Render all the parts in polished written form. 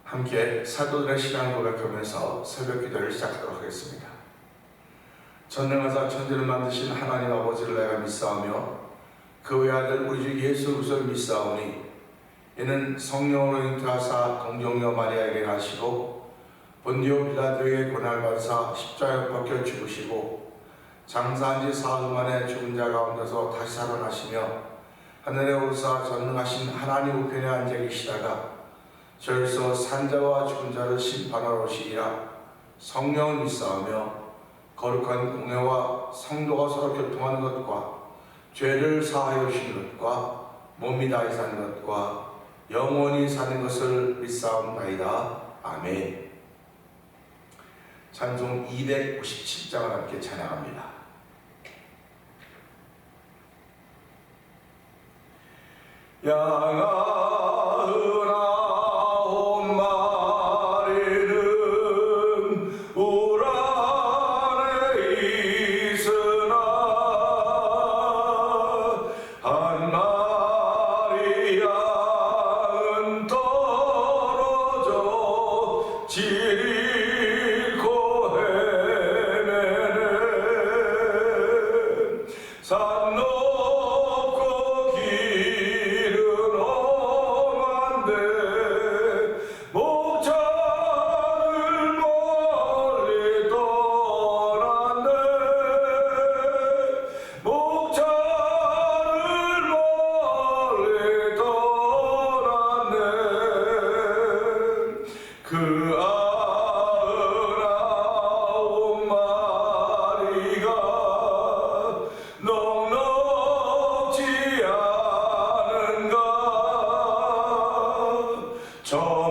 함께 사도들의 신앙을 고백하면서 새벽 기도를 시작하도록 하겠습니다. 전능하사 천지를 만드신 하나님 아버지를 내가 믿사오며 그 외아들 우리 주 예수 그리스도를 믿사오니 이는 성령으로 잉태하사 동정녀 마리아에게 나시고 본디오 빌라도에게 고난받으사 십자가에 박혀 죽으시고 장사한 지 사흘 만에 죽은 자 가운데서 다시 살아나시며 하늘에 오르사 전능하신 하나님 우편에 앉아 계시다가 저에서 산자와 죽은 자를 심판하러 오시리라. 성령을 믿사오며 거룩한 공회와 성도가 서로 교통하는 것과 죄를 사하여 주시는 것과 몸이 다히 사는 것과 영원히 사는 것을 믿사옵나이다. 아멘. 찬송 297장을 함께 찬양합니다. 양아으나 저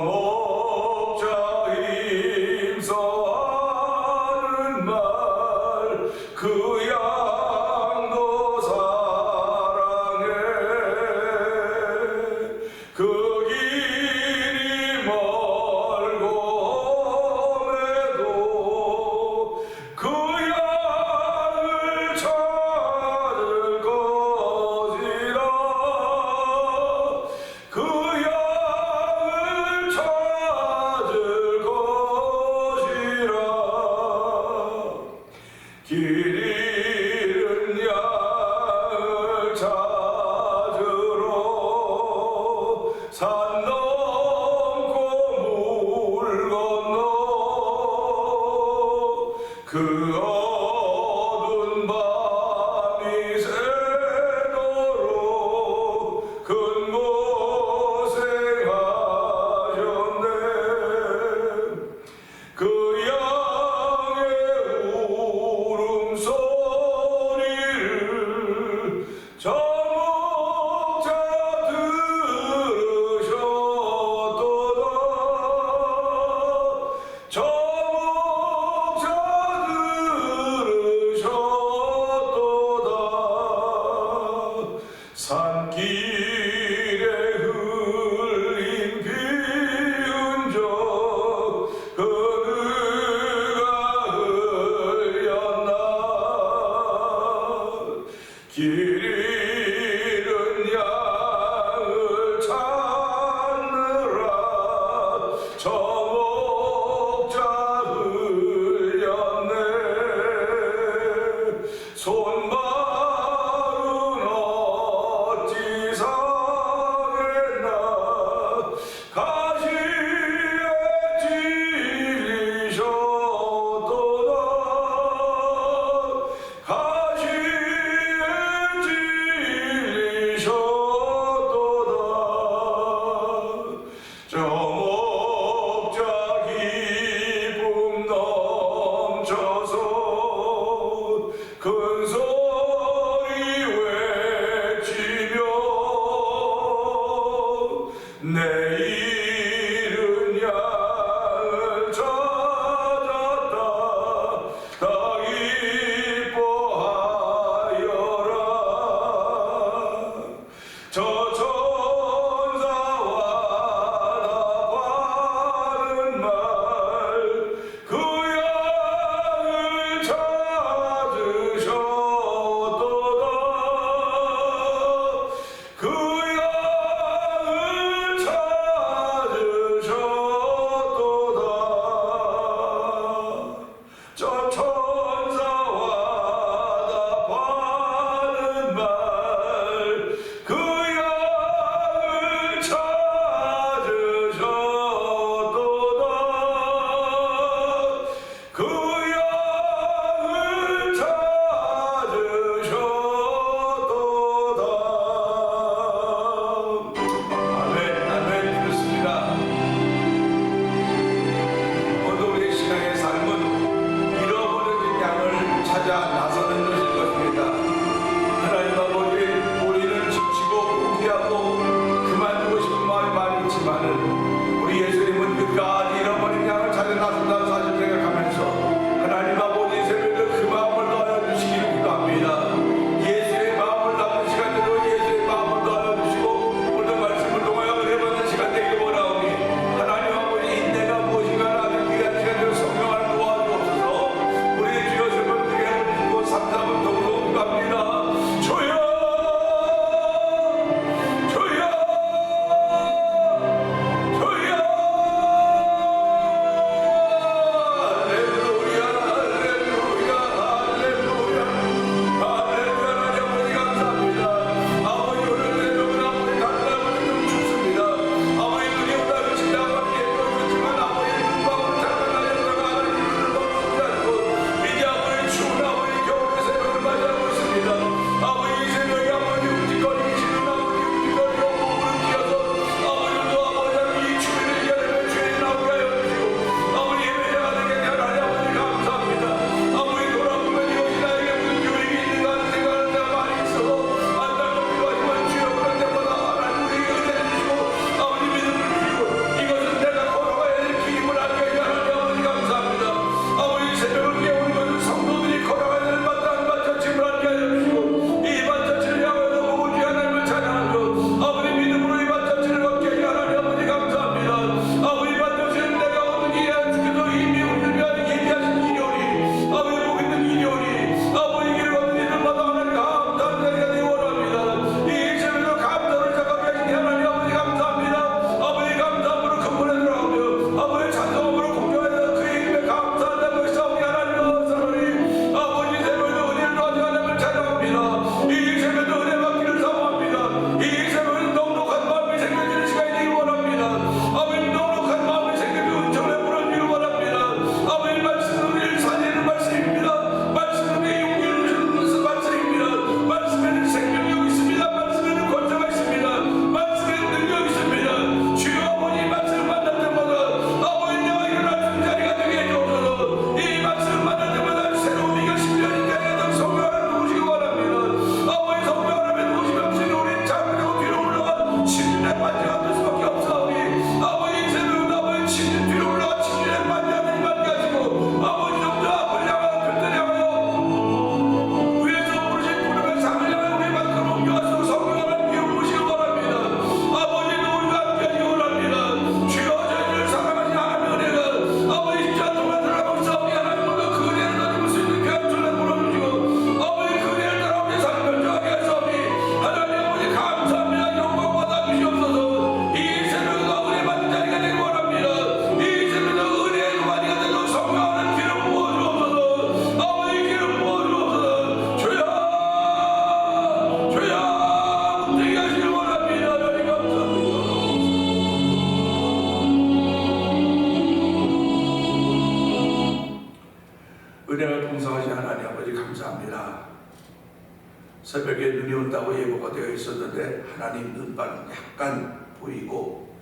새벽에 눈이 온다고 예보가 되어 있었는데 하나님 눈발은 약간 보이고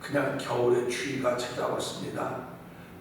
그냥 겨울의 추위가 찾아왔습니다.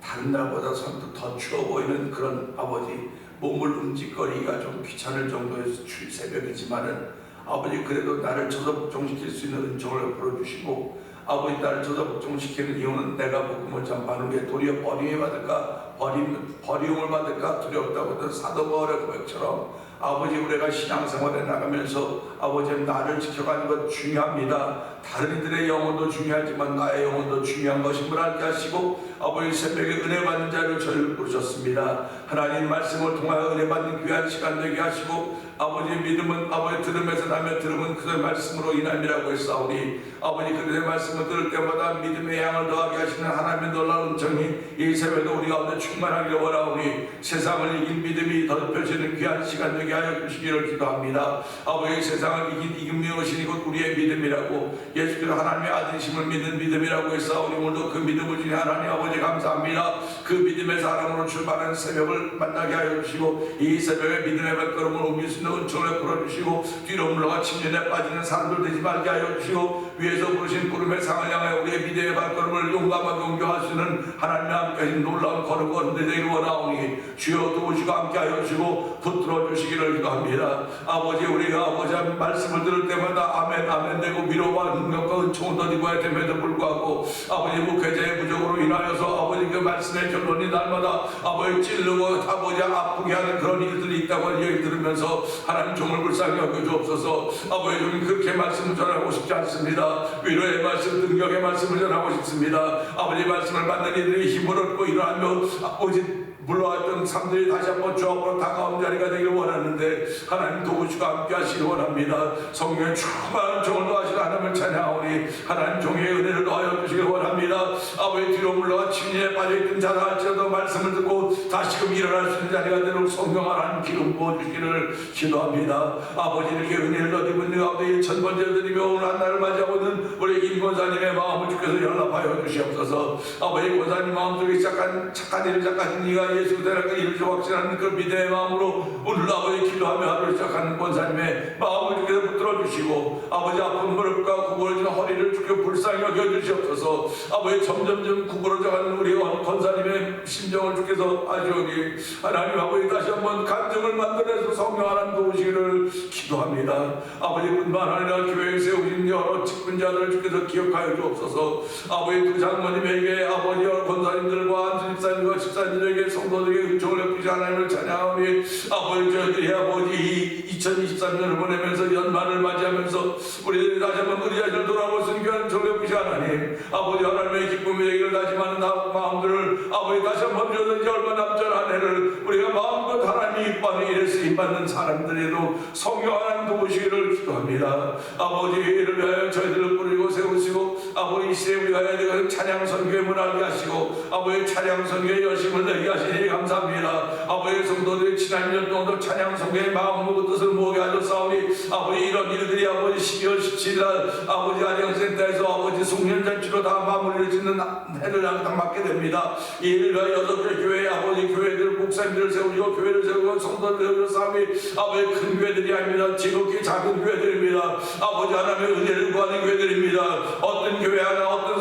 다른 날보다 선뜻 더 추워 보이는 그런 아버지 몸을 움직거리기가 좀 귀찮을 정도의 새벽이지만은 아버지 그래도 나를 저속정시킬 수 있는 은총을 풀어주시고 아버지 나를 저속정시키는 이유는 내가 복음을 전파하는 게 도리어 버림을 받을까 버림을 받을까 두렵다고 했던 사도 바울의 고백처럼 아버지 우리가 신앙생활에 나가면서 아버지 나를 지켜가는 것 중요합니다. 다른 이들의 영혼도 중요하지만 나의 영혼도 중요한 것임을 알게 하시고 아버지 새벽에 은혜 받는 자를 저를 부르셨습니다. 하나님 말씀을 통하여 은혜 받는 귀한 시간 되게 하시고 아버지 믿음은 아버지 들음에서 나며 들음은 그의 말씀으로 인함이라고 했사오니 아버지 그의 말씀을 들을 때마다 믿음의 양을 더하게 하시는 하나님의 놀라운 은총이 이 새벽에 우리 가운데 충만하기를 원하오니 세상을 이긴 믿음이 덧펴지는 귀한 시간 되게 하여 주시기를 기도합니다. 아버지 세상을 이긴 것이 곧 우리의 믿음이라고 예수 그리스도 하나님의 아들이심을 믿는 믿음이라고 했사오니 오늘도 그 믿음을 주신 하나님 아버지 감사합니다. 그 믿음의 사랑으로 출발하는 새벽을 만나게 하여 주시고 이 새벽에 믿음의 발걸음을 옮길 수 있는 은총을 풀어주시고 뒤로 물러가 침륜에 빠지는 사람들 되지 말게 하여 주시고 위에서 부르신 부름의 상을 향하여 우리의 믿음의 발걸음을 용감하게 옮겨하시는 하나님의 함께하신 놀라운 걸음과 은혜 되기를 원하오니 주여 도우시고 함께하여 주시고 붙들어 주시기를 기도합니다. 아버지 우리가 아버지 말씀을 들을 때마다 아멘 아멘 되고 위로와 능력과 은총을 더입어야 됨에도 불구하고 아버지 목회자의 부족으로 인하여서 아버지 그 말씀의 결론이 날마다 아버지 찔르고 아버지 아프게 하는 그런 일들이 있다고 얘기 들으면서 하나님 종을 불쌍히 여겨 주옵소서. 아버지 좀 그렇게 말씀을 전하고 싶지 않습니다. 위로의 말씀 능력의 말씀을 전하고 싶습니다. 아버지 말씀을 받는 이들이 힘을 얻고 일어나며 아버지 물러왔던 삶들이 다시 한번 주 앞으로 다가온 자리가 되기를 원하는데 하나님 도우시고 함께 하시기 원합니다. 성령의 충만한 종을 더하시는 하나님을 찬양하오니 하나님 종의 은혜를 더하여 주시기 원합니다. 아버지 뒤로 물러가 침륜에 빠져있던 자라 할지라도 말씀을 듣고 다시금 일어날 수 있는 자리가 되도록 성령 하나님 기름 부어주시기를 기도합니다. 아버지 이렇게 은혜를 더입은 그 가운데 첫 번째 드리며 오늘 한날을 맞이하고 있는 우리 김 권사님의 마음을 주께서 연락하여 주시옵소서. 아버지 권사님 마음속에 착한 일을 시작하신 이가 예수 대라가 이를 확신하는 그 믿음의 마음으로 오늘 아버지 기도하며 하루를 시작하는 권사님의 마음을 주께서 붙들어 주시고 아버지 아픈 무릎과 구부러진 허리를 주께 불쌍히 여겨주시옵소서. 아버지 점점점 구부러져가는 우리 권사님의 심정을 주께서 아시오니 하나님 아버지 다시 한번 간증을 만들어서 성령 하나님 도우시기를 기도합니다. 아버지뿐만 아니라 교회에 세우신 여러 직분자들을 주께서 기억하여 주옵소서. 아버지 두 장모님에게 아버지 권사님들과 안수집사님과 집사님들에게 성도들에게 은총을 베푸시 하나님을 찬양하오니 아버지 저희들이 아버지 2023년을 보내면서 연말을 맞이하면서 우리들이 다시 한번 우리 자신을 돌아볼 수 있는 귀한 은총을 베푸시 하나님 아버지 하나님의 기쁨이 되기를 다짐하는 마음들을 아버지 다시 한번 주었는지 얼마 남지 않은 한 해를 우리가 마음껏 하나님이 이뻐하는 일에 쓰임받는 사람들에도 성령 하나님 도우시기를 기도합니다. 아버지 이를 위하여 저희들을 부르고 세우시고 아버지 이 시대에 우리가 해야 되는 찬양 선교의 문화를 하시고 아버지 찬양 선교의 열심을 내게 하시니 감사합니다. 아버지 성도들이 지난 1년 동안도 찬양 선교의 마음으로 뜻을 모으게 하셨사오니 아버지 이런 일들이 아버지 12월 17일 아버지 아령센터에서 아버지 송년잔치로 다 마무리를 짓는 해를 딱 맞게 됩니다. 이 일을 위하여 8개 교회 아버지 교회들 목사님들을 세우시고 교회를 세우고 성도들을 세우며 아버지 큰 교회들이 아닙니다. 지극히 작은 교회들입니다. 아버지 하나님의 은혜를 구하는 교회들입니다. 어떤 교회 하나 어떤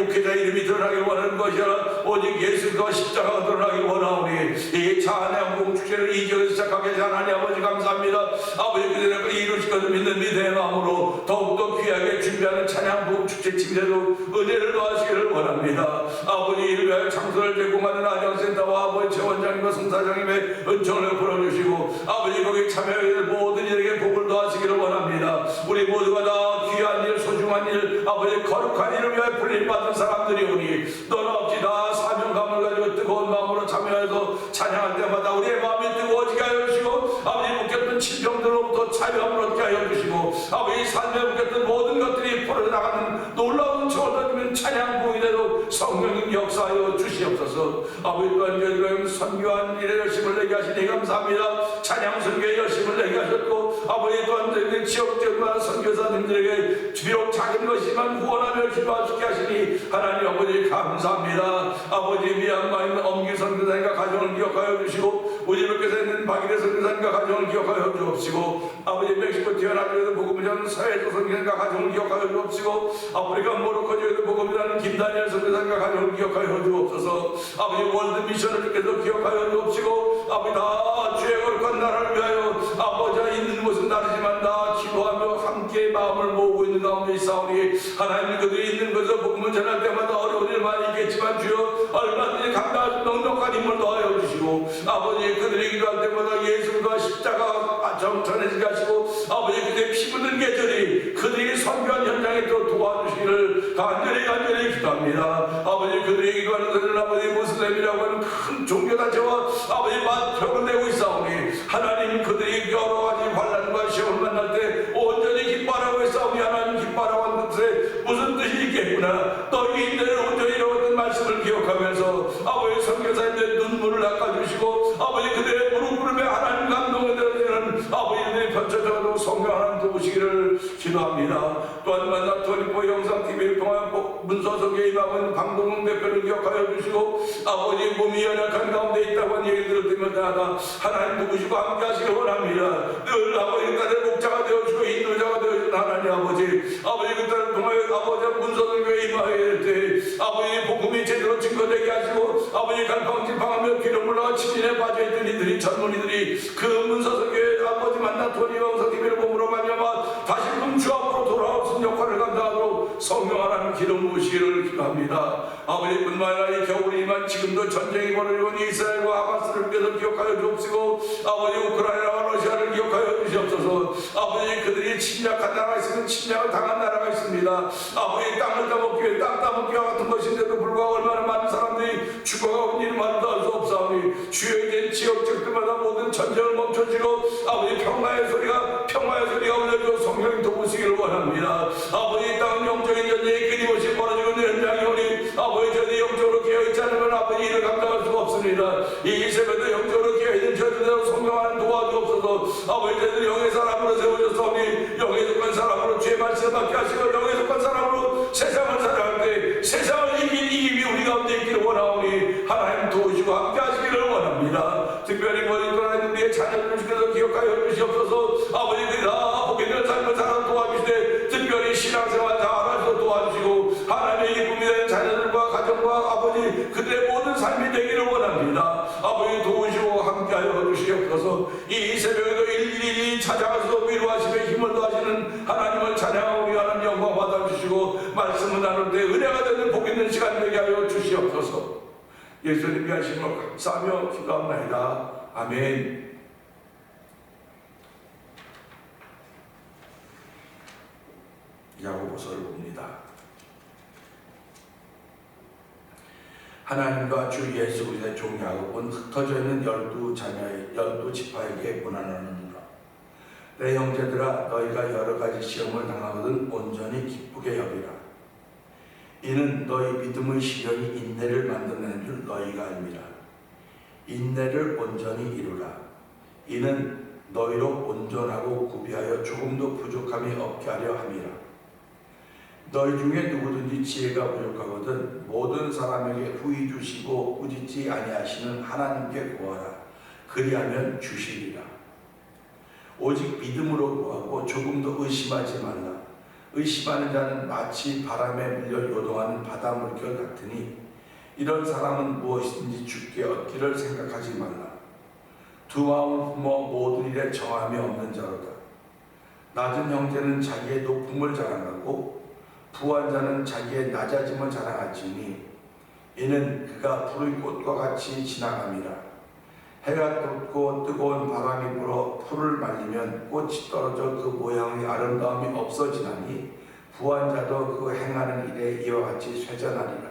목회자 이름이 드러나길 원하는 것이 아니라 오직 예수가 십자가가 드러나길 원하오니 이 찬양 공축제를 이 지역에서 시작하게 하신 하나님 아버지 감사합니다. 아버지 그대로 이루실 것을 믿는 믿음의 마음으로 더욱더 귀하게 준비하는 찬양 공축제 침례로 은혜를 더하시기를 원합니다. 아버지 이를 위하여 창소를 제공하는 아정센터와 아버지 최원장님과 성사장님의 은총을 풀어주시고 아버지 거기 참여하는 모든 이들에게 복을 더하시기를 원합니다. 우리 모두가 다 귀한 일 소중한 일 아버지 거룩한 일을 위하여 불림받은 사람들이 오니 너는 없지 다 사명감을 가지고 뜨거운 마음으로 참여해서 찬양할 때마다 우리의 마음이 뜨거워지게 하여 주시고 아버지 묶였던 질병들로부터 자유함을 얻게 하여 주시고 아버지 삶에 묶였던 모든 것들이 풀어나가는 놀라운 초월하면 찬양 부위대로 성령님 역사하여 주시옵소서. 아버지 또한 저희들은 선교한 일에 열심을 내게 하시니 감사합니다. 찬양 선교에 열심을 내게 하셨고 아버지 또한 저희들 지역적인 선교사님들에게 비록 작은 것이지만 후원하며 기도하시게 하시니 하나님 아버지 감사합니다. 아버지 미얀마에 있는 엄기 선교사님과 가정을 기억하여 주시고 우리 밖에서 있는 박일의 선교사님과 가정을 기억하여 주옵시고, 아버지 멕시코 티아나주에서 복음을 전하는 서해조 선교사님과 가정을 기억하여 주옵시고, 아프리카 모로코주에서 복음을 전하는 김다니엘 선교사님과 가정을 기억하여 주옵소서. 아버지 월드 미션을 주께서 기억하여 주옵시고, 아버지 다 주의 거룩한 나라를 위하여 아버지가 있는 곳은 다르지만 다 기도하며 함께 마음을 모으고 있는 가운데 있사오니, 하나님 그들이 있는 곳에서 복음을 전할 때마다 어려운 일 많이 있겠지만 주여 얼마든지 감당할 수 넉넉한 힘을 더하여 주시고, 아버지 그들이 기도할 때마다 예수가 십자가 정천해지게 하시고, 아버지 그들의 피 묻은 계절이 그들이 선교한 현장에 또 도와주시기를 간절히 기도합니다. 아버지 그들이 기도하는 것은 아버지 모슬렘이라고 하는 큰 종교단체와 아버지 맞표를 내고 있사오니, 하나님 그들이 여러 가지 환난과 시험을 만날 때 온전히 기뻐하라고 했사오니, 하나님 기뻐하라고 한 것에 무슨 뜻이 있겠구나. 너희 인들을 온전히 이루었던 말씀을 기억하면서 아버지 선교사님들의 눈물을 닦아주시고, 아버지 그들의 무릎 꿇음에 하나님 감동을 들어주는 아버지들의 편처적으로 성경 하나님 도우시기를 기도합니다. 또한 만나 토니포 영상TV를 통한 문서석에 임하는 방동훈 대표를 기억하여 주시고, 아버지 몸이 연약한 가운데 있다고 하는 얘기 들을 때마다 하나님 도우시고 함께 하시길 원합니다. 늘 아버지 딸의 목자가 되어주시고 인도자가 되어주는 하나님 아버지, 아버지 그 딸을 통하여 아버지 문서석에 임하여 될 때 아버지 복음이 제대로 증거되게 하시고, 아버지 갈팡질팡하며 기름 올라가 치킨에 빠져있던 이들이 전문이들이 그 문서석에 아버지 만나 토니 영상TV를 보므로 말미암아 다시금 주 앞으로 돌아오신 역할을 감당하도록 성령 하나님 기름 부으시기를 기도합니다. 아버지 뿐만 아니라 이 겨울이지만 지금도 전쟁이 벌어지고 있는 이스라엘과 하마스를 계속 기억하여 주옵시고, 아버지 우크라이나와 러시아를 기억하여 주시옵소서. 아버지 그들이 침략한 나라가 있으면 침략을 당한 나라가 있습니다. 아버지 땅을 따먹기 위해 땅 따먹기와 같은 것인데도 불구하고 얼마나 많은 사람들이 죽어가고 있는 말도 알 수 없사오니, 주여 이제 지역적들마다 모든 전쟁을 멈춰지고 아버지 평화의 소리가 울려져 성령이 도우시기를 원합니다. 아버지 이 땅은 영적인 전쟁이 끊임없이 벌어지고 있는 현장이 오니, 아버지 저들이 영적으로 깨어있지 않으면 아버지 일을 감당할 수가 없습니다. 이 새벽에도 영적으로 깨어있는 저들대로 성령하는 도와주옵소서. 아버지 저들이 영의 사람으로 세워졌사오니, 영의 속한 사람으로 주의 말씀을 받게 하시고, 영의 속한 사람으로 세상을 살아갈 때 세상을 이긴 이김이 우리 가운데 있기를 원하오니, 하나님 도우시고 함께 하시기를 원합니다. 특별히 멀리 떠나는 우리의 자녀들을 주께서 기억하여 주시옵소서. 아버지 그들이 다 보게 되는 삶을 살아 도와주시되, 특별히 신앙생활 다 알아서 도와주시고, 하나님의 기쁨이 되는 자녀들과 가정과 아버지 그들의 모든 삶이 되기를 원합니다. 아버지 도우시고 함께하여 주시옵소서. 이 새벽에도 일일이 찾아가서 위로하시며 힘을 더하시는 하나님을 찬양하고 위하는 영광 받아주시고, 말씀을 나눌 때 은혜가 되는 복 있는 시간 되게 하여 주시옵소서. 예수님께 하심을 감사하며 기도합니다. 아멘. 야고보서를 봅니다. 하나님과 주 예수 그리스도의 종 야고보는 흩어져 있는 12 지파에게 고난하느니라. 내 형제들아, 너희가 여러 가지 시험을 당하거든 온전히 기쁘게 여기라. 이는 너희 믿음의 시련이 인내를 만드는 줄 너희가 알미라. 인내를 온전히 이루라. 이는 너희로 온전하고 구비하여 조금도 부족함이 없게 하려 함이라. 너희 중에 누구든지 지혜가 부족하거든 모든 사람에게 후히 주시고 꾸짖지 아니하시는 하나님께 구하라. 그리하면 주시리라. 오직 믿음으로 구하고 조금도 의심하지 말라. 의심하는 자는 마치 바람에 밀려 요동하는 바다 물결 같으니, 이런 사람은 무엇이든지 주께 얻기를 생각하지 말라. 두 마음을 품어 모든 일에 정함이 없는 자로다. 낮은 형제는 자기의 높음을 자랑하고 부한 자는 자기의 낮아짐을 자랑하지니, 이는 그가 푸른 꽃과 같이 지나감이라. 해가 돋고 뜨거운 바람이 불어 풀을 말리면 꽃이 떨어져 그 모양의 아름다움이 없어지나니, 부한 자도 그 행하는 일에 이와 같이 쇠잔하리라.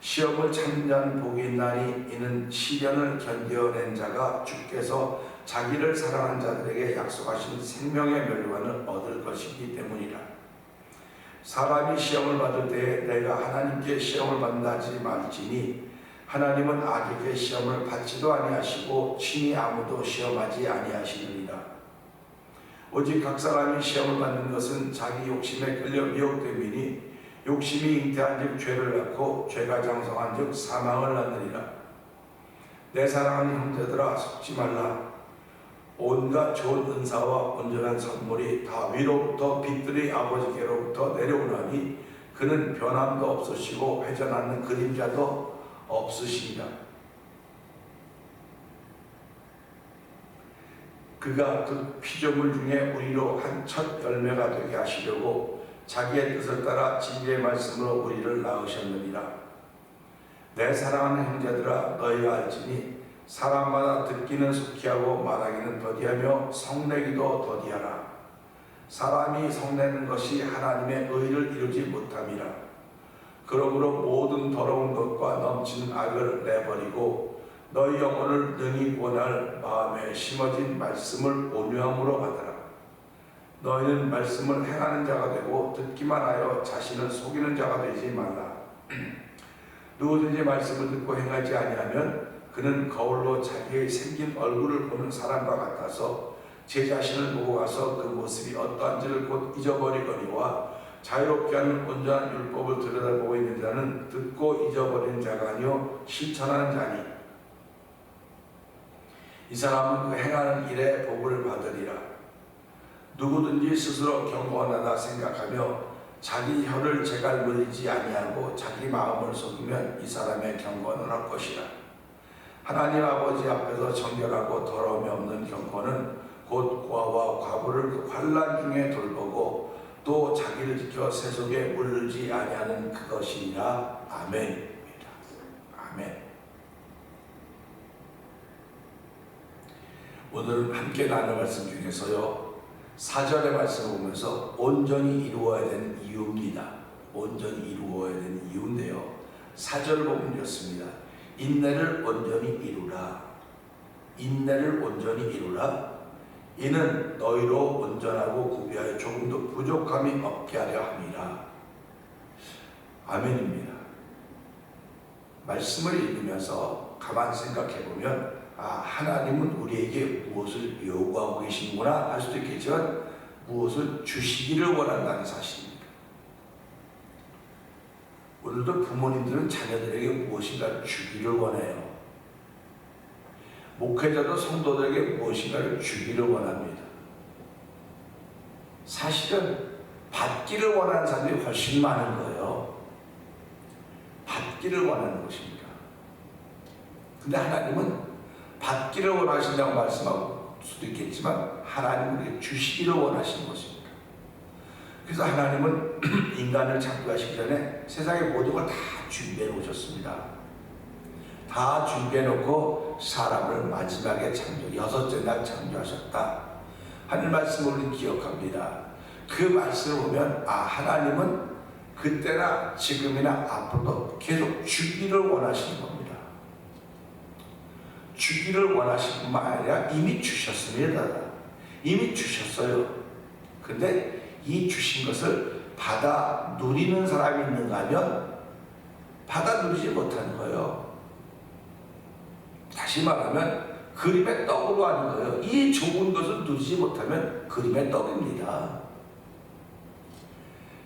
시험을 참는 자는 복이 있나니, 이는 시련을 견뎌낸 자가 주께서 자기를 사랑하는 자들에게 약속하신 생명의 멸류관을 얻을 것이기 때문이라. 사람이 시험을 받을 때에 내가 하나님께 시험을 받는다지 말지니, 하나님은 악에게 시험을 받지도 아니하시고 친히 아무도 시험하지 아니하시느니라. 오직 각 사람이 시험을 받는 것은 자기 욕심에 끌려 미혹됨이니, 욕심이 잉태한 즉 죄를 낳고 죄가 장성한 즉 사망을 낳느니라. 내 사랑하는 형제들아, 속지 말라. 온갖 좋은 은사와 온전한 선물이 다 위로부터 빛들의 아버지께로부터 내려오나니 그는 변함도 없으시고 회전하는 그림자도 없으시니라. 그가 그 피조물 중에 우리로 한 첫 열매가 되게 하시려고 자기의 뜻을 따라 진리의 말씀으로 우리를 낳으셨느니라. 내 사랑하는 형제들아, 너희가 알지니 사람마다 듣기는 속히하고 말하기는 더디하며 성내기도 더디하라. 사람이 성내는 것이 하나님의 의를 이루지 못함이라. 그러므로 모든 더러운 것과 넘치는 악을 내버리고 너희 영혼을 능히 구원할 마음에 심어진 말씀을 온유함으로 받으라. 너희는 말씀을 행하는 자가 되고 듣기만 하여 자신을 속이는 자가 되지 말라. 누구든지 말씀을 듣고 행하지 아니하면 그는 거울로 자기의 생긴 얼굴을 보는 사람과 같아서 제 자신을 보고 가서 그 모습이 어떠한지를 곧 잊어버리거니와 자유롭게 하는 온전한 율법을 들여다보고 있는 자는 듣고 잊어버리는 자가 아니요 실천하는 자니 이 사람은 그 행하는 일에 복을 받으리라. 누구든지 스스로 경건하다 생각하며 자기 혀를 제갈물리지 아니하고 자기 마음을 속이면 이 사람의 경건은 헛것이라. 하나님 아버지 앞에서 정결하고 더러움이 없는 경건은 곧 고아와 과부를 그 환난 중에 돌보고 또 자기를 지켜 세속에 물들지 아니하는 그것이니라. 아멘입니다. 아멘. 오늘 함께 나눌 말씀 중에서요, 4절의 말씀을 보면서 온전히 이루어야 되는 이유입니다. 온전히 이루어야 되는 이유인데요, 4절을 보면 이렇습니다. 인내를 온전히 이루라. 인내를 온전히 이루라. 이는 너희로 온전하고 구비하여 조금도 부족함이 없게 하려 함이라. 아멘입니다. 말씀을 읽으면서 가만 생각해 보면 하나님은 우리에게 무엇을 요구하고 계시는구나 할 수도 있겠지만 무엇을 주시기를 원한다는 사실입니다. 오늘도 부모님들은 자녀들에게 무엇인가를 주기를 원해요. 목회자도 성도들에게 무엇인가를 주기를 원합니다. 사실은 받기를 원하는 사람들이 훨씬 많은 거예요. 받기를 원하는 것입니다. 근데 하나님은 받기를 원하신다고 말씀할 수도 있겠지만 하나님은 우리에게 주시기를 원하시는 것입니다. 그래서 하나님은 인간을 창조하시기 전에 세상의 모든 걸 다 준비해 놓으셨습니다. 다 준비해 놓고 사람을 마지막에 여섯째 날 창조하셨다 하는 말씀을 우리는 기억합니다. 그 말씀을 보면 하나님은 그때나 지금이나 앞으로도 계속 주기를 원하시는 겁니다. 주기를 원하시는 뿐만 아니라 이미 주셨습니다. 이미 주셨어요. 근데 이 주신 것을 받아 누리는 사람이 있는가 하면 받아 누리지 못하는 거예요. 다시 말하면 그림의 떡으로 하는 거예요. 이 좋은 것을 누리지 못하면 그림의 떡입니다.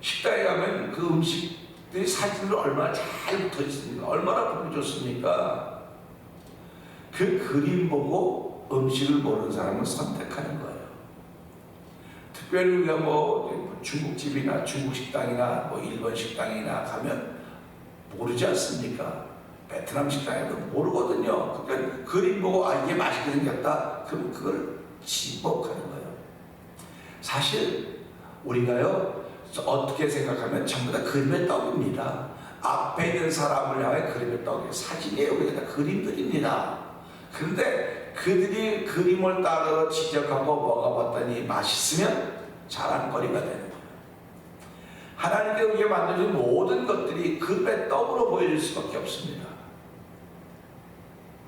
식당에 가면 그 음식들이 사진으로 얼마나 잘 붙어 있습니까? 얼마나 보기 좋습니까? 그 그림 보고 음식을 모르는 사람은 선택하는 거예요. 특별히 우리가 중국집이나 중국 식당이나 일본 식당이나 가면 모르지 않습니까? 베트남 식당에도 모르거든요. 그러니까 그림 보고 이게 맛있게 생겼다. 그럼 그걸 지목하는 거예요. 사실 우리가요, 어떻게 생각하면 전부 다 그림의 떡입니다. 앞에 있는 사람을 향해 그림의 떡이에요. 사진이에요. 우리가 다 그림들입니다. 그런데 그들이 그림을 따라 지적하고 먹어봤더니 맛있으면 자랑거리가 되는 거예요. 하나님께 우리에게 만들어진 모든 것들이 그림의 떡으로 보여질 수밖에 없습니다.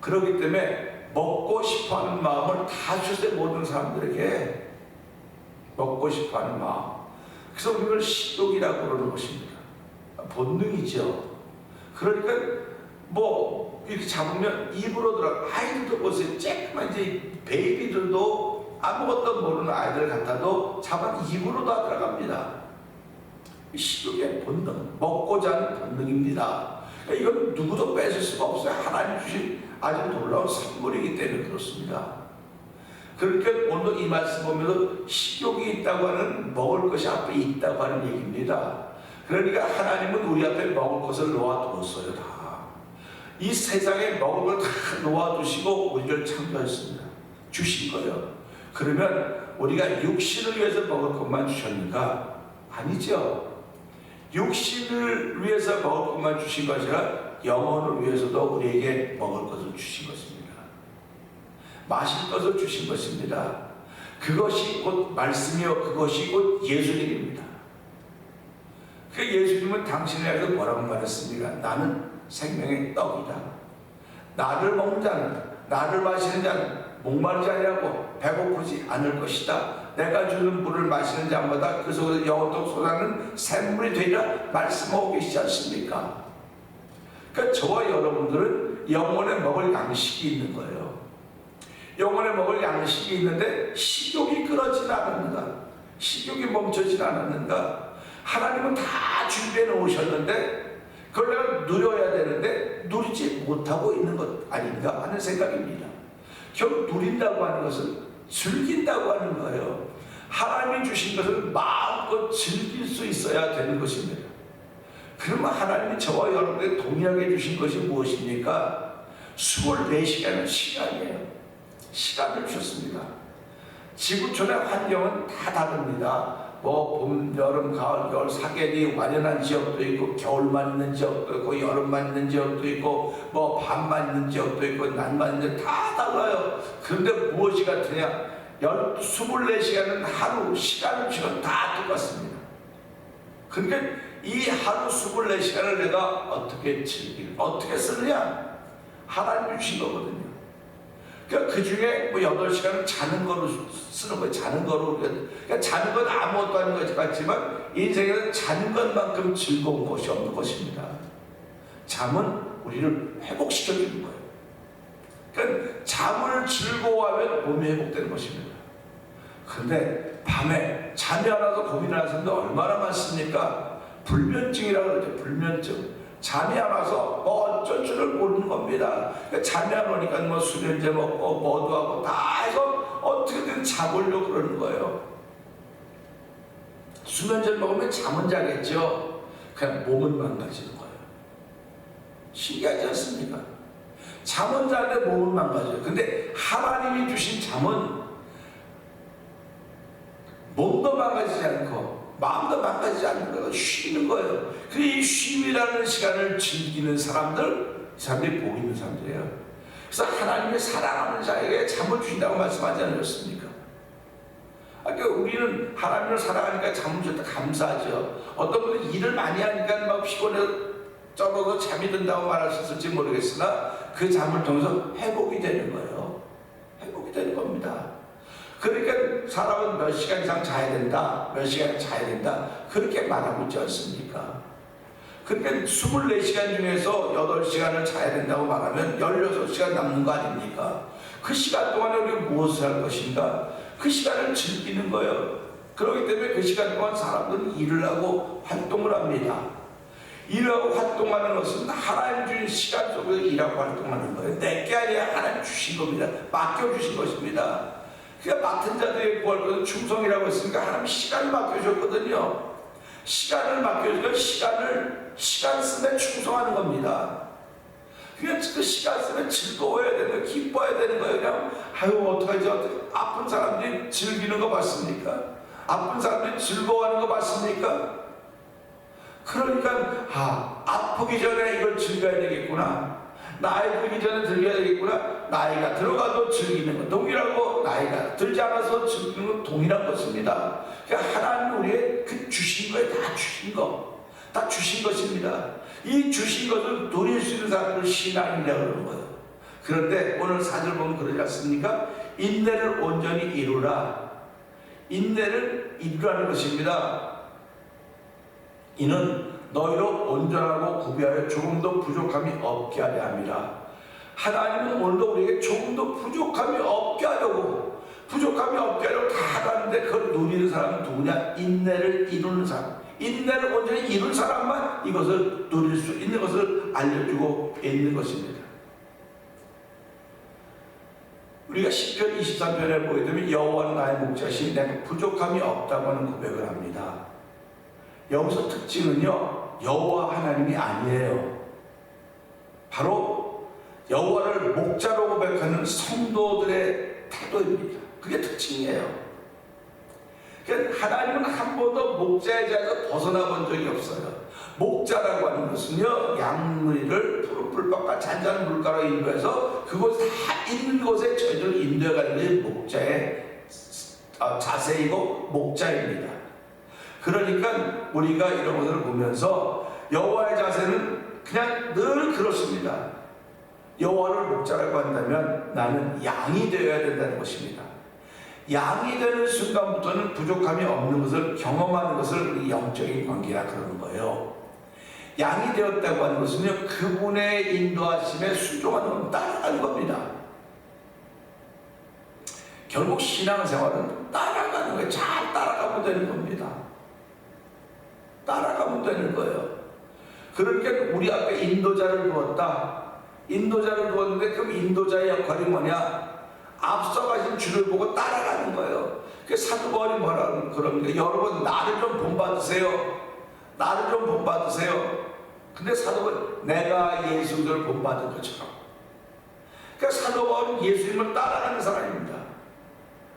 그렇기 때문에 먹고 싶어하는 마음을 다 주세요. 모든 사람들에게 먹고 싶어하는 마음. 그래서 우리를 식욕이라고 그러는 것입니다. 본능이죠. 그러니까 이렇게 잡으면 입으로 들어가. 아이들도 보세요. 쬐끄만 이제 베이비들도 아무것도 모르는 아이들 같아도 잡아 입으로 다 들어갑니다. 식욕의 본능, 먹고자 하는 본능입니다. 이건 누구도 뺏을 수가 없어요. 하나님 주신 아주 놀라운 선물이기 때문에 그렇습니다. 그러니까 오늘 이 말씀 보면서 식욕이 있다고 하는 먹을 것이 앞에 있다고 하는 얘기입니다. 그러니까 하나님은 우리 앞에 먹을 것을 놓아두었어요. 다. 이 세상에 먹을 걸 다 놓아두시고 우리를 창조했습니다. 주신 거예요. 그러면 우리가 육신을 위해서 먹을 것만 주셨는가? 아니죠. 육신을 위해서 먹을 것만 주신 것이 아니라 영혼을 위해서도 우리에게 먹을 것을 주신 것입니다. 마실 것을 주신 것입니다. 그것이 곧 말씀이요, 그것이 곧 예수님입니다. 그 예수님은 당신에 대해서 뭐라고 말했습니까? 나는 생명의 떡이다. 나를 먹는 자는, 나를 마시는 자는 목마르지 아니하고 배고프지 않을 것이다. 내가 주는 물을 마시는 자마다 그 속에서 영원토록 솟아나는 샘물이 되리라 말씀하고 계시지 않습니까? 그러니까 저와 여러분들은 영혼에 먹을 양식이 있는 거예요. 영혼에 먹을 양식이 있는데 식욕이 끊어지지 않았는가? 식욕이 멈춰지지 않았는가? 하나님은 다 준비해 놓으셨는데 그걸 내가 누려야 되는데 누리지 못하고 있는 것 아닌가 하는 생각입니다. 결국 누린다고 하는 것은 즐긴다고 하는 거예요. 하나님이 주신 것을 마음껏 즐길 수 있어야 되는 것입니다. 그러면 하나님이 저와 여러분에게 동일하게 주신 것이 무엇입니까? 24시간의 시간이에요. 시간을 주셨습니다. 지구촌의 환경은 다 다릅니다. 뭐 봄, 여름, 가을, 겨울, 사계절이 완연한 지역도 있고 겨울만 있는 지역도 있고 여름만 있는 지역도 있고 뭐 밤만 있는 지역도 있고 낮만 있는 지역도 다 달라요. 그런데 무엇이 같으냐? 24시간은 하루 시간을 주면 다 똑같습니다. 그러니까 이 하루 24시간을 내가 어떻게 어떻게 쓰느냐? 하나님이 주신 거거든요. 그러니까 그 중에 뭐 8시간은 자는 거로 쓰는 거예요. 자는 거로. 그러니까 자는 건 아무것도 아닌 것 같지만 인생에는 자는 것만큼 즐거운 것이 없는 것입니다. 잠은 우리를 회복시켜주는 거예요. 그러니까 잠을 즐거워하면 몸이 회복되는 것입니다. 그런데 밤에 잠이 안 와서 고민하는 사람도 얼마나 많습니까? 불면증이라고 그러죠. 불면증. 잠이 안 와서 뭐 어쩔 줄을 모르는 겁니다. 그러니까 잠이 안 오니까 뭐 수면제 먹고 뭐도 하고 다 해서 어떻게든 자보려고 그러는 거예요. 수면제를 먹으면 잠은 자겠죠. 그냥 몸은 망가지는 거예요. 신기하지 않습니까? 잠은 자는데 몸은 망가져요. 근데 하나님이 주신 잠은 몸도 망가지지 않고 마음도 망가지지 않는 거예요. 쉬는 거예요. 그 이 쉼이라는 시간을 즐기는 사람들이 복 있는 사람들이에요. 그래서 하나님의 사랑하는 자에게 잠을 주신다고 말씀하지 않으셨습니까? 그러니까 우리는 하나님을 사랑하니까 잠을 줬다 감사하죠. 어떤 분은 일을 많이 하니까 막 피곤해 쩔어서 잠이 든다고 말하셨을지 모르겠으나 그 잠을 통해서 회복이 되는 거예요. 회복이 되는 겁니다. 그러니까 사람은 몇 시간 이상 자야 된다, 몇 시간 자야 된다 그렇게 말하고 있지 않습니까? 그러니까 24시간 중에서 8시간을 자야 된다고 말하면 16시간 남는 거 아닙니까? 그 시간 동안에 우리가 무엇을 할 것인가? 그 시간을 즐기는 거예요. 그렇기 때문에 그 시간 동안 사람들은 일을 하고 활동을 합니다. 일하고 활동하는 것은 하나님 주신 시간 속에서 일하고 활동하는 거예요. 내게 아니라 하나님 주신 겁니다. 맡겨주신 것입니다. 그러니까 맡은 자들에게 구할 것은 충성이라고 했으니까 하나님 시간을 맡겨주셨거든요. 시간을 맡겨주니까 시간 쓰면 충성하는 겁니다. 그러니까 그 시간 쓰면 즐거워야 되는 거예요. 기뻐야 되는 거예요. 그냥 아유 어떡하지 아픈 사람들이 즐기는 거 맞습니까? 아픈 사람들이 즐거워하는 거 맞습니까? 그러니까 아프기 전에 이걸 즐겨야 되겠구나. 나이 들기 전에 즐겨야 되겠구나. 나이가 들어가도 즐기는 것 동일하고 나이가 들지 않아서 즐기는 것 동일한 것입니다. 그러니까 하나님 우리의 그 주신 거에 다 주신 거, 다 주신 것입니다. 이 주신 것을 누릴 수 있는 사람을 신앙이라고 그러는 거예요. 그런데 오늘 4절 보면 그러지 않습니까? 인내를 온전히 이루라. 인내를 이루라는 것입니다. 이는 너희로 온전하고 구비하여 조금도 부족함이 없게 하려 함이라. 하나님은 오늘도 우리에게 조금도 부족함이 없게 하려고 다 하는데 그걸 누리는 사람은 누구냐? 인내를 이루는 사람. 인내를 온전히 이룬 사람만 이것을 누릴 수 있는 것을 알려주고 있는 것입니다. 우리가 시편 23편에 보게 되면 여호와는 나의 목자시니 내가 부족함이 없다고 하는 고백을 합니다. 여기서 특징은요, 여호와 하나님이 아니에요. 바로 여호와를 목자로 고백하는 성도들의 태도입니다. 그게 특징이에요. 그러니까 하나님은 한 번도 목자의 자리에서 벗어나 본 적이 없어요. 목자라고 하는 것은요, 양무리를 푸른 풀밭과 잔잔한 물가로 인도해서 그곳 다 있는 곳에 저희를 인도해가는 게 목자의 자세이고 목자입니다. 그러니까 우리가 이런 것을 보면서 여호와의 자세는 그냥 늘 그렇습니다. 여호와를 목자라고 한다면 나는 양이 되어야 된다는 것입니다. 양이 되는 순간부터는 부족함이 없는 것을 경험하는 것을 우리 영적인 관계라 그러는 거예요. 양이 되었다고 하는 것은요, 그분의 인도하심에 순종하는, 따라가는 겁니다. 결국 신앙생활은 따라가는 거예요. 잘 따라가면 되는 겁니다. 따라가면 되는 거예요. 그러니까 우리 앞에 인도자를 두었다. 인도자를 두었는데 그 인도자의 역할이 뭐냐? 앞서가신 주를 보고 따라가는 거예요. 그 사도 바울이 뭐라 그럽니까? 여러분, 나를 좀 본받으세요. 나를 좀 본받으세요. 근데 사도 바울은 내가 예수를 본받은 것처럼. 그러니까 사도 바울은 예수님을 따라가는 사람입니다.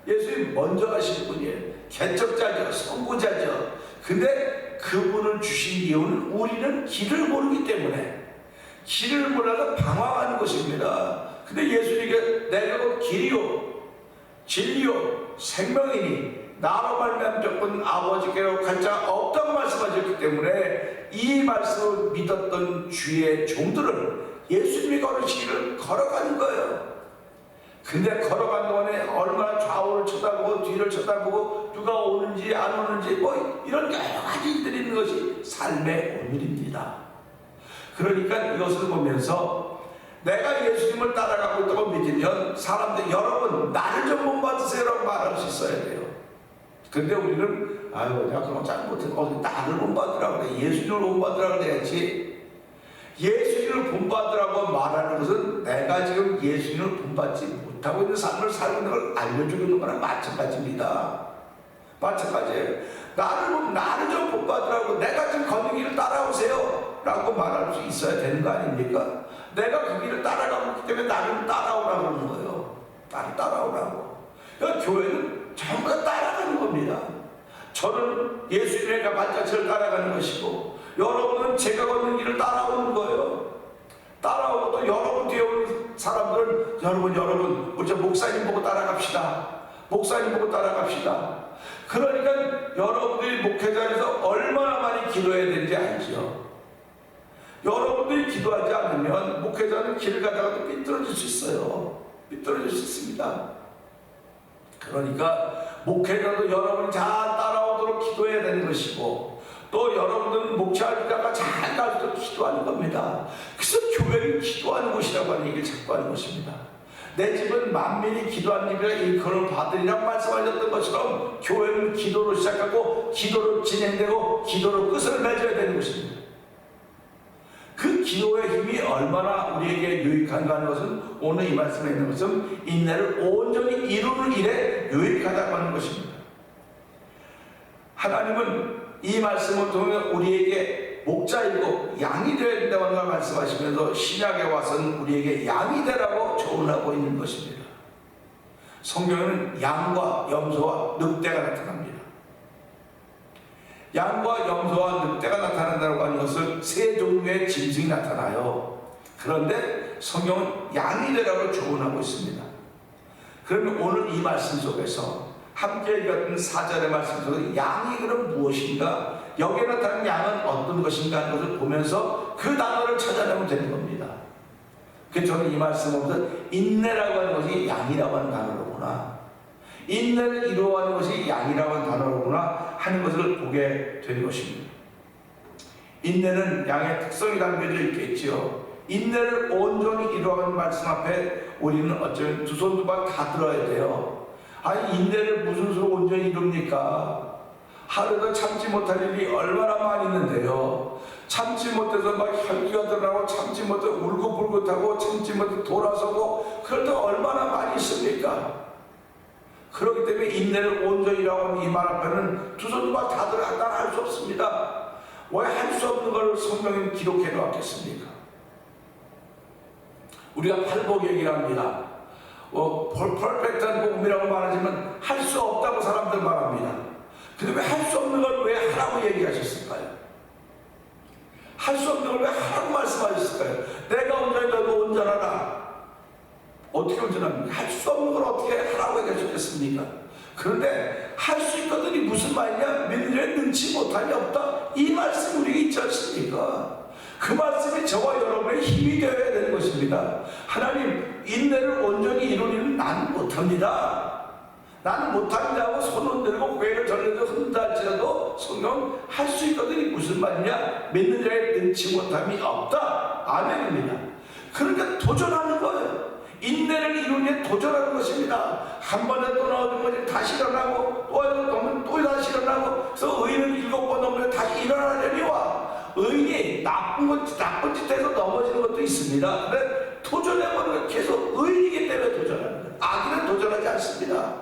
예수님 먼저 가신 분이에요. 개척자죠. 선구자죠. 근데 그분을 주신 이유는 우리는 길을 모르기 때문에, 길을 몰라서 방황하는 것입니다. 근데 예수님께 내가 곧 길이요 진리요 생명이니 나로 말미암아 무조건 아버지께로 갈 자 없다고 말씀하셨기 때문에 이 말씀을 믿었던 주의 종들은 예수님이 걸으신 길을 걸어가는 거예요. 근데 걸어간 동안에 얼마나 좌우를 쳐다보고 뒤를 쳐다보고 누가 오는지 안 오는지 뭐 이런 여러 가지 일들이 있는 것이 삶의 오늘입니다. 그러니까 이것을 보면서 내가 예수님을 따라가고 있다고 믿으면 사람들 여러분 나를 좀 본받으세요 라고 말할 수 있어야 돼요. 근데 우리는 아유 내가 그런 거 잘못해 나를 본받으라고 그래, 예수님을 본받으라고 그래야지. 예수님을 본받으라고 말하는 것은 내가 지금 예수님을 본받지 못하고 있는 삶을 살고 있는 걸 알려주고 있는 거랑 마찬가지입니다. 마찬가지예요. 나를 좀 본받으라고, 내가 지금 걷는 길을 따라오세요 라고 말할 수 있어야 되는 거 아닙니까? 내가 그 길을 따라가고 있기 때문에 나를 따라오라고 하는 거예요. 나를 따라오라고. 그러니까 교회는 전부 다 따라가는 겁니다. 저는 예수님의 발자취를 따라가는 것이고 여러분은 제가 걷는 길을 따라오는 거예요. 따라오고 또 여러분 뒤에 오는 사람들은 여러분 우리 저 목사님 보고 따라갑시다. 목사님 보고 따라갑시다. 그러니까 여러분들이 목회자에서 얼마나 많이 기도해야 되는지 알죠. 여러분들이 기도하지 않으면 목회자는 길을 가다가도 삐뚤어질 수 있어요. 삐뚤어질 수 있습니다. 그러니까 목회자도 여러분이 잘 따라오도록 기도해야 되는 것이고 또 여러분들은 목회자가 잘 가도록 기도하는 겁니다. 그래서 교회는 기도하는 곳이라고 하는 얘기를 자꾸 하는 것입니다. 내 집은 만민이 기도하는 집이라 일컬음을 받으리라고 말씀하셨던 것처럼 교회는 기도로 시작하고 기도로 진행되고 기도로 끝을 맺어야 되는 것입니다. 그 기도의 힘이 얼마나 우리에게 유익한가 하는 것은 오늘 이 말씀에 있는 것은 인내를 온전히 이루는 일에 유익하다고 하는 것입니다. 하나님은 이 말씀을 통해 우리에게 목자이고 양이 되어야 된다고 하는 걸 말씀하시면서 신약에 와서는 우리에게 양이 되라고 조언하고 있는 것입니다. 성경에는 양과 염소와 늑대가 나타납니다. 양과 염소와 늑대가 나타난다고 하는 것은 세 종류의 짐승이 나타나요. 그런데 성경은 양이 되라고 조언하고 있습니다. 그러면 오늘 이 말씀 속에서 함께 읽었던 4절의 말씀 속에서 양이 그럼 무엇인가, 여기에 나타난 양은 어떤 것인가 하는 것을 보면서 그 단어를 찾아내면 되는 겁니다. 그래서 저는 이 말씀 보면서 인내라고 하는 것이 양이라고 하는 단어로구나, 인내를 이루어가는 것이 양이라고 하는 단어로구나 하는 것을 보게 되는 것입니다. 인내는 양의 특성이 담겨져 있겠지요. 인내를 온전히 이루어가는 말씀 앞에 우리는 어쩌면 두 손 두 발 다 들어야 돼요. 아니 인내를 무슨 수로 온전히 이룹니까? 하루도 참지 못할 일이 얼마나 많이 있는데요. 참지 못해서 막 혈기가 드러나고 참지 못해서 울긋불긋하고 참지 못해서 돌아서고 그럴 때 얼마나 많이 있습니까? 그렇기 때문에 인내를 온전히라고 하는 이 말 앞에는 두 손과 다 들어간다 할 수 없습니다. 왜 할 수 없는 걸 성경에 기록해 놓았겠습니까? 우리가 팔복 얘기를 합니다. 퍼펙트한 복음이라고 말하지만 할 수 없다고 사람들 말합니다. 근데 왜 할 수 없는 걸 왜 하라고 얘기하셨을까요? 할 수 없는 걸 왜 하라고 말씀하셨을까요? 내가 온전히 너도 온전하라. 어떻게 온전합니까? 할 수 없는 걸 어떻게 하라고 얘기하셨겠습니까? 그런데 할 수 있거든이 무슨 말이냐? 믿는 자의 능치 못함이 없다. 이 말씀이 우리에게 있지 않습니까? 그 말씀이 저와 여러분의 힘이 되어야 되는 것입니다. 하나님, 인내를 온전히 이루기는 나는 못합니다. 나는 못합니다 하고 손 흔들고 고개를 절레도 흔든다 할지라도 성경 할 수 있거든이 무슨 말이냐? 믿는 자의 능치 못함이 없다. 아멘입니다. 그러니까 도전하는 거예요. 인내를 이루는 게 도전하는 것입니다. 한 번에 또 나오는 것이 다시 일어나고 또 다시 일어나고 그래서 의인은 7번 넘으면 다시 일어나려니와 의인이 나쁜 짓 해서 넘어지는 것도 있습니다. 근데 도전해보는 건 계속 의인이기 때문에 도전하는 거예요. 악인은 도전하지 않습니다.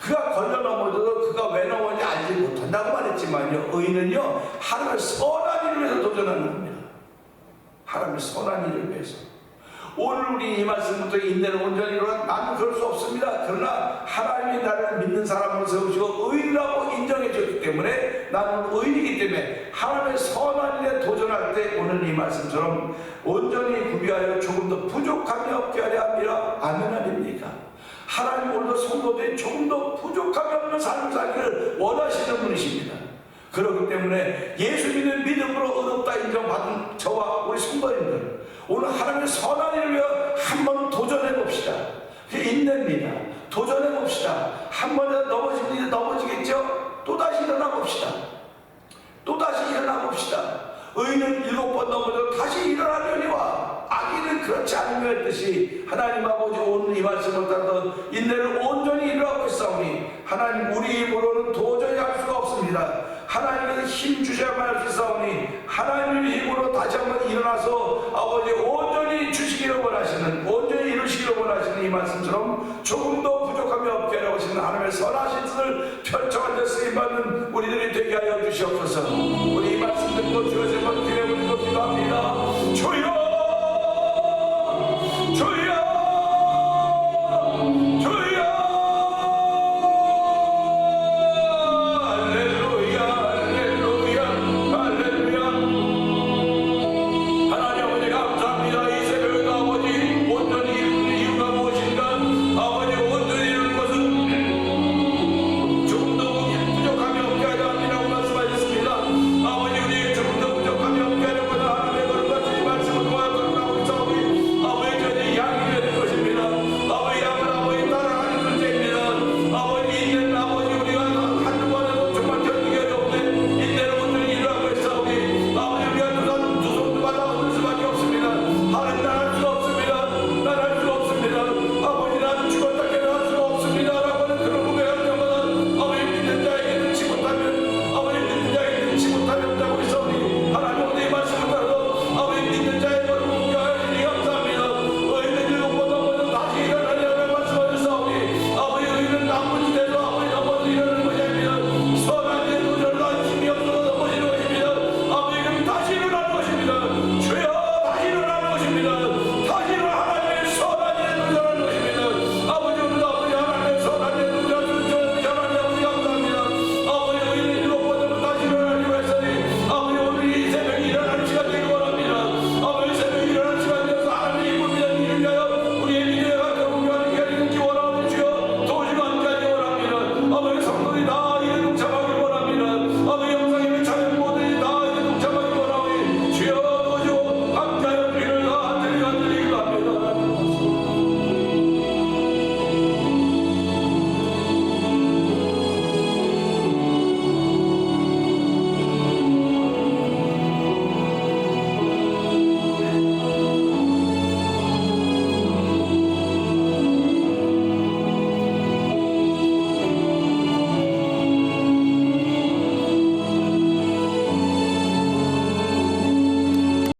그가 걸려 넘어져도 그가 왜 넘어지는지 알지 못한다고 말했지만요, 의인은요 하나님의 선한 일을 위해서 도전하는 겁니다. 하나님의 선한 일을 위해서. 오늘 우리 이 말씀부터 인내를 온전히 이루라. 나는 그럴 수 없습니다. 그러나 하나님이 나를 믿는 사람으로 세우시고 의인이라고 인정해 줬기 때문에 나는 의인이기 때문에 하나님의 선한 일에 도전할 때 오늘 이 말씀처럼 온전히 구비하여 조금 더 부족함이 없게 하려 합니다. 아멘 아닙니까? 하나님 오늘도 성도들이 조금 더 부족함이 없는 삶을 살기를 원하시는 분이십니다. 그렇기 때문에 예수 믿는 믿음으로 의롭다 인정받은 저와 우리 성도님들 오늘 하나님의 선한 일을 위해 한번 도전해 봅시다. 그게 인내입니다. 도전해 봅시다. 한 번에 넘어지겠죠? 또다시 일어나 봅시다. 또다시 일어나 봅시다. 의인은 7번 넘어져 다시 일어나려니와 악인은 그렇지 않으며 했듯이 하나님 아버지 오늘 이 말씀을 따라 인내를 온전히 이루라고 했사오니 하나님 우리 힘으로는 도저히 할 수가 없습니다. 하나님께서 힘 주셔야만 할 수 있사오니 하나님의 힘으로 다시 한번 일어나서 아버지 온전히 주시기를 원하시는 온전히 이루시기를 원하시는 이 말씀처럼 조금 더 부족함이 없게 하려고 하시는 하나님의 선하신 뜻을 펼쳐가지고 쓰임받는 우리들이 되게 하여 주시옵소서.